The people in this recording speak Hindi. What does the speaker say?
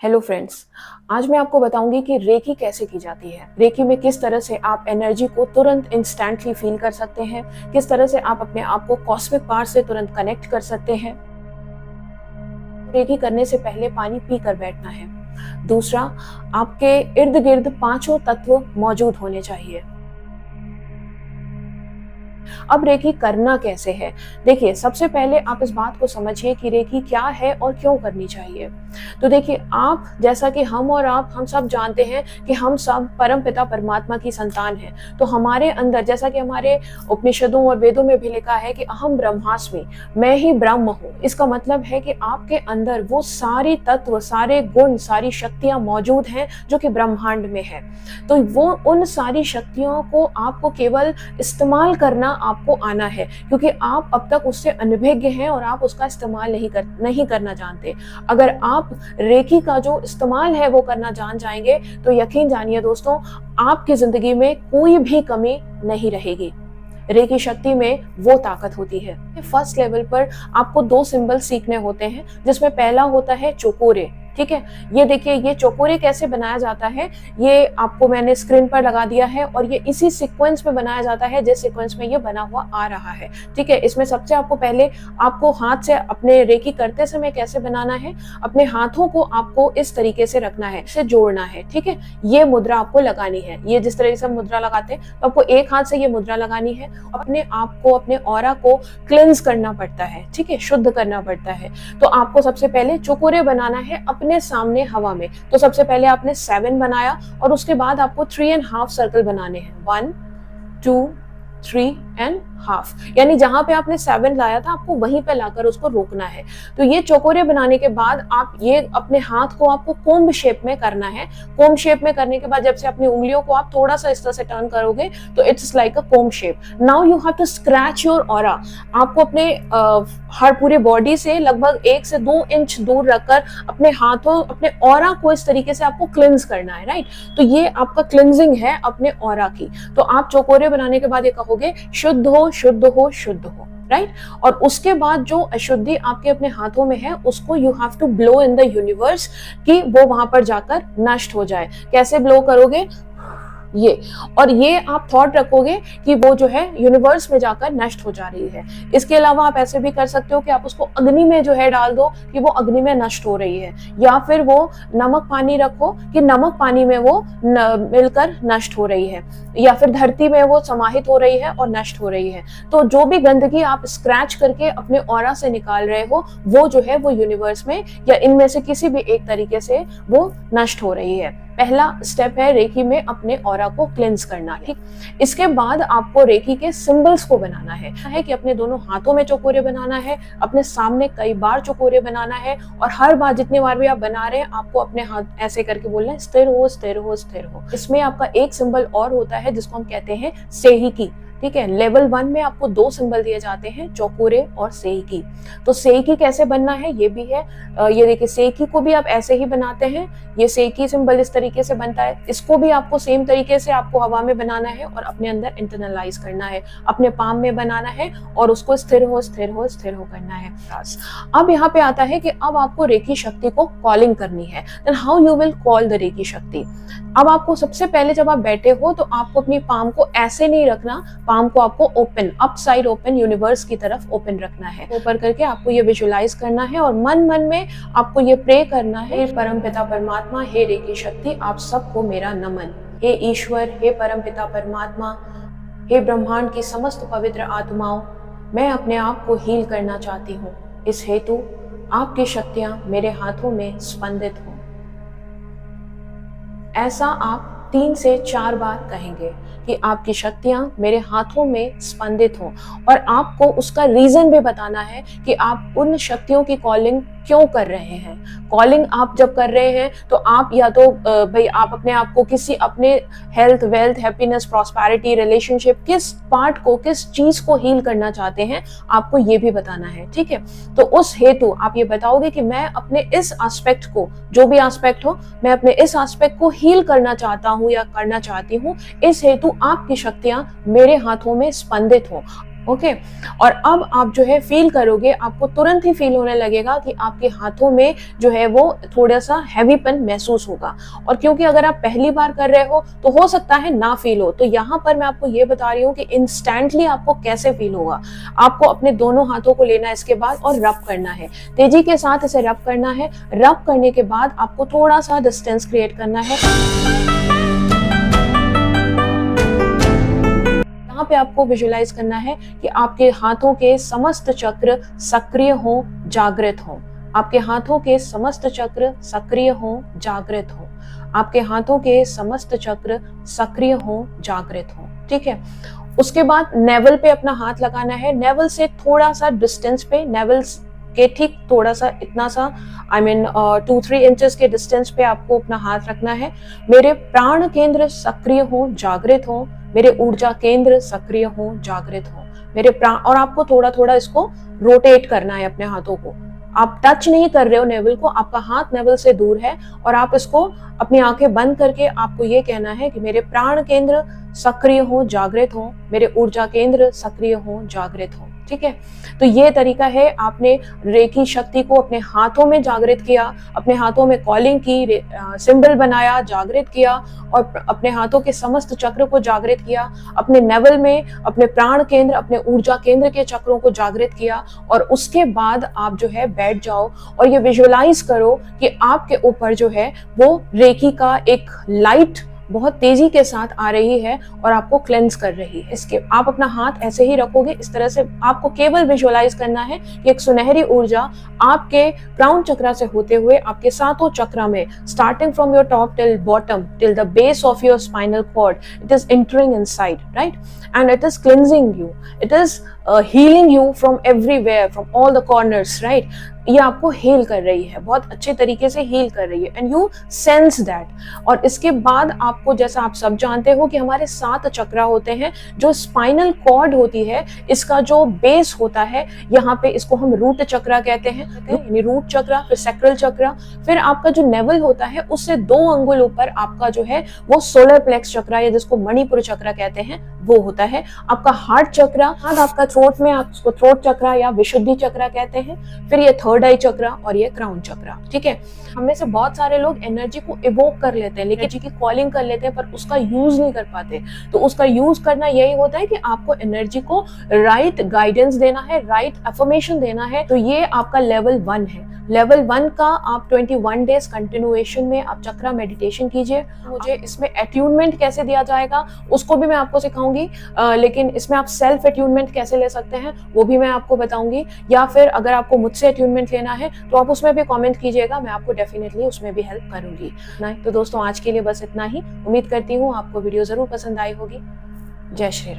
हेलो फ्रेंड्स, आज मैं आपको बताऊंगी कि रेकी कैसे की जाती है। रेकी में किस तरह से आप एनर्जी को तुरंत इंस्टेंटली फील कर सकते हैं, किस तरह से आप अपने आप को कॉस्मिक पावर से तुरंत कनेक्ट कर सकते हैं। रेकी करने से पहले पानी पी कर बैठना है। दूसरा, आपके इर्द गिर्द पांचों तत्व मौजूद होने चाहिए। अब रेकी करना कैसे है? देखिए, सबसे पहले आप इस बात को समझिए कि रेकी क्या है और क्यों करनी चाहिए। तो देखिए, आप जैसा कि हम सब जानते हैं कि हम सब परम पिता परमात्मा की संतान हैं। तो हमारे अंदर, जैसा कि हमारे उपनिषदों और वेदों में भी लिखा है कि अहम ब्रह्मास्मि, मैं ही ब्रह्म हूँ। इसका मतलब है कि आपके अंदर वो सारे तत्व, सारे गुण, सारी शक्तियां मौजूद हैं जो कि ब्रह्मांड में है। तो वो उन सारी शक्तियों को आपको केवल इस्तेमाल करना आपको आना है, क्योंकि आप अब तक उससे अनभिज्ञ हैं और आप उसका इस्तेमाल नहीं करना जानते। अगर आप रेकी का जो इस्तेमाल है वो करना जान जाएंगे तो यकीन जानिए दोस्तों, आपकी जिंदगी में कोई भी कमी नहीं रहेगी। रेकी शक्ति में वो ताकत होती है। फर्स्ट लेवल पर आपको 2 सिंबल सीखने होते हैं, जिसमें पहला होता है चोकोरे। ठीक है, ये देखिए, ये चोकोरे कैसे बनाया जाता है ये आपको मैंने स्क्रीन पर लगा दिया है और ये इसी सीक्वेंस में बनाया जाता है जिस सीक्वेंस में ये बना हुआ आ रहा है। ठीक है, इसमें सबसे पहले आपको हाथ से अपने रेकी करते समय कैसे बनाना है, अपने हाथों को आपको इस तरीके से रखना है, इसे जोड़ना है। ठीक है, ये मुद्रा आपको लगानी है। ये जिस तरह से हम मुद्रा लगाते हैं तो आपको एक हाथ से ये मुद्रा लगानी है। अपने आप को, अपने ऑरा को क्लेंस करना पड़ता है। ठीक है, शुद्ध करना पड़ता है। तो आपको सबसे पहले चोकोरे बनाना है अपने सामने हवा में। तो सबसे पहले आपने 7 बनाया और उसके बाद आपको 3.5 सर्कल बनाने हैं। 1 2 3.5, यानी जहां पे आपने 7 लाया था आपको वहीं पे लाकर उसको रोकना है। तो ये चौकोरे बनाने के बाद आप ये अपने हाथ को आपको कोम्ब शेप में करना है। कोम्ब शेप में करने के बाद जब से अपनी उंगलियों को आप थोड़ा सा इस तरह से टर्न करोगे तो it's like a comb shape. Now you have to scratch your aura. आपको अपने हर पूरे बॉडी से लगभग 1 से 2 इंच दूर रखकर अपने हाथों, अपने ऑरा को इस तरीके से आपको क्लिंज करना है। राइट, तो ये आपका क्लिंजिंग है अपने ऑरा की। तो आप चौकोरे बनाने के बाद ये कहोगे शुद्ध हो, शुद्ध हो, शुद्ध हो। राइट, और उसके बाद जो अशुद्धि आपके अपने हाथों में है उसको you have to blow in the universe कि वो वहां पर जाकर नष्ट हो जाए। कैसे ब्लो करोगे? ये, और ये आप थॉट रखोगे कि वो जो है यूनिवर्स में जाकर नष्ट हो जा रही है। इसके अलावा आप ऐसे भी कर सकते हो कि आप उसको अग्नि में जो है डाल दो कि वो अग्नि में नष्ट हो रही है, या फिर वो नमक पानी रखो कि नमक पानी में वो मिलकर नष्ट हो रही है, या फिर धरती में वो समाहित हो रही है और नष्ट हो रही है। तो जो भी गंदगी आप स्क्रैच करके अपने ऑरा से निकाल रहे हो वो जो है वो यूनिवर्स में या इनमें से किसी भी एक तरीके से वो नष्ट हो रही है। पहला स्टेप है रेकी में अपने ऑरा को क्लेंस करना। ठीक, इसके बाद आपको रेकी के सिंबल्स को बनाना है कि अपने दोनों हाथों में चौकोरे बनाना है, अपने सामने कई बार चौकोरे बनाना है, और हर बार जितनी बार भी आप बना रहे हैं आपको अपने हाथ ऐसे करके बोलना है स्थिर हो, स्थिर हो, स्थिर हो। इसमें आपका एक सिंबल और होता है जिसको हम कहते हैं सेहिकी। ठीक है, लेवल 1 में आपको 2 सिंबल दिए जाते हैं, चौकोरे और सेहिकी। तो सेहिकी कैसे बनना है ये भी है। ये देखिए, सेहिकी को भी आप ऐसे ही बनाते हैं। ये सेहिकी सिंबल इस तरीके से बनता है। इसको भी आपको सेम तरीके से आपको हवा में बनाना है और अपने अंदर इंटरनलाइज करना है, अपने पाम में बनाना है और उसको स्थिर हो, स्थिर हो, स्थिर हो करना है। अब यहाँ पे आता है कि अब आपको रेकी शक्ति को कॉलिंग करनी है। Then how you will call the reiki शक्ति। अब आपको सबसे पहले जब आप बैठे हो तो आपको अपनी पाम को ऐसे नहीं रखना, पाम को आपको open, up side open, universe की तरफ ओपन रखना है। ऊपर करके आपको ये विजुअलाइज करना है और मन मन में आपको ये प्रे करना है, परम पिता परमात्मा, हे रेकी शक्ति, आप सबको मेरा नमन। हे ईश्वर, हे परम पिता परमात्मा, हे ब्रह्मांड की समस्त पवित्र आत्माओं, मैं अपने आप को हील करना चाहती हूँ। इस हेतु आपकी शक्तियां मेरे हाथों में स्पंदित हो। ऐसा आप 3 से 4 बार कहेंगे कि आपकी शक्तियां मेरे हाथों में स्पंदित हों, और आपको उसका रीजन भी बताना है कि आप उन शक्तियों की कॉलिंग क्यों कर रहे हैं। कॉलिंग आप जब कर रहे हैं तो आप या तो भाई आप अपने आप को किसी अपने health, wealth, happiness, prosperity, relationship, किस पार्ट को, किस चीज को हील करना चाहते हैं, आपको ये भी बताना है। ठीक है, तो उस हेतु आप ये बताओगे कि मैं अपने इस एस्पेक्ट को, जो भी एस्पेक्ट हो, मैं अपने इस एस्पेक्ट को हील करना चाहता हूँ या करना चाहती हूँ। इस हेतु आपकी शक्तियां मेरे हाथों में स्पंदित हो। ओके। और अब आप जो है फील करोगे, आपको तुरंत ही फील होने लगेगा कि आपके हाथों में जो है वो थोड़ा सा हैवीपन महसूस होगा। और क्योंकि अगर आप पहली बार कर रहे हो तो हो सकता है ना फील हो, तो यहाँ पर मैं आपको ये बता रही हूँ कि इंस्टेंटली आपको कैसे फील होगा। आपको अपने दोनों हाथों को लेना है इसके बाद और रब करना है, तेजी के साथ इसे रब करना है। रब करने के बाद आपको थोड़ा सा डिस्टेंस क्रिएट करना है। यहाँ पे आपको विजुअलाइज करना है कि आपके हाथों के समस्त चक्र सक्रिय हो, जागृत हो। आपके हाथों के समस्त चक्र सक्रिय हो, जागृत हो। आपके हाथों के समस्त चक्र सक्रिय हो, जागृत हो। ठीक है। उसके बाद नेवल पे अपना हाथ लगाना है, नेवल से थोड़ा सा डिस्टेंस पे, नेवल के ठीक थोड़ा सा, इतना सा, I mean 2-3 इंचेस के डिस्टेंस पे आपको अपना हाथ रखना है। मेरे प्राण केंद्र सक्रिय हो, जागृत हो। मेरे ऊर्जा केंद्र सक्रिय हो, जागृत हो। मेरे प्राण, और आपको थोड़ा थोड़ा इसको रोटेट करना है अपने हाथों को। आप टच नहीं कर रहे हो नेवल को, आपका हाथ नेवल से दूर है, और आप इसको अपनी आंखें बंद करके आपको ये कहना है कि मेरे प्राण केंद्र सक्रिय हो, जागृत हो। मेरे ऊर्जा केंद्र सक्रिय हो, जागृत हो। ठीक है। तो ये तरीका है, आपने रेकी शक्ति को अपने हाथों में जागृत किया, अपने हाथों में कॉलिंग की, सिंबल बनाया, जागृत किया, और अपने हाथों के समस्त चक्र को जागृत किया। अपने नेवल में अपने प्राण केंद्र, अपने ऊर्जा केंद्र के चक्रों को जागृत किया। और उसके बाद आप जो है बैठ जाओ और ये विजुअलाइज करो कि आपके ऊपर जो है वो रेकी का एक लाइट बहुत तेजी के साथ आ रही है और आपको क्लेंस कर रही है। इसके आप अपना हाथ ऐसे ही रखोगे, इस तरह से आपको केवल विजुअलाइज करना है कि एक सुनहरी ऊर्जा आपके क्राउन चक्रा से होते हुए आपके सातों चक्रा में, starting from your top till bottom till the base of your spinal cord, it is entering inside, right, and it is cleansing you, it is healing you from everywhere, from all the corners, right. ये आपको हील कर रही है, बहुत अच्छे तरीके से हील कर रही है, एंड यू सेंस दैट। और इसके बाद आपको, जैसा आप सब जानते हो कि हमारे 7 चक्रा होते हैं, जो स्पाइनल कॉर्ड होती है, इसका जो बेस होता है, यहाँ पे इसको हम रूट चक्रा कहते हैं, यानी रूट चक्रा, फिर सैक्रल चक्रा, फिर आपका जो नेवल होता है उससे 2 अंगुल ऊपर आपका जो है वो सोलर प्लेक्स चक्रा, या जिसको मणिपुर चक्रा कहते हैं, वो होता है। आपका हार्ट चक्रा, हाथ आपका थ्रोट में, आप उसको थ्रोट चक्रा या विशुद्धि चक्रा कहते हैं। फिर ये थर्ड आई चक्रा और ये क्राउन चक्रा। ठीक है। हम में से बहुत सारे लोग एनर्जी को इवोक कर लेते हैं, लेकिन एनर्जी की कॉलिंग कर लेते हैं, पर उसका यूज नहीं कर पाते। तो उसका यूज करना यही होता है कि आपको एनर्जी को राइट गाइडेंस देना है, राइट अफर्मेशन देना है। तो ये आपका लेवल 1 है। लेवल 1 का आप 21 डेज कंटिन्यूएशन में आप चक्रा मेडिटेशन कीजिए। मुझे इसमें अट्यूनमेंट कैसे दिया जाएगा उसको भी मैं आपको सिखाऊंगी, लेकिन इसमें आप सेल्फ अट्यूनमेंट कैसे ले सकते हैं वो भी मैं आपको बताऊंगी। या फिर अगर आपको मुझसे अट्यूनमेंट लेना है तो आप उसमें भी कमेंट कीजिएगा, मैं आपको डेफिनेटली उसमें भी हेल्प करूंगी। तो दोस्तों, आज के लिए बस इतना ही। उम्मीद करती हूँ आपको वीडियो जरूर पसंद आई होगी। जय श्री राम।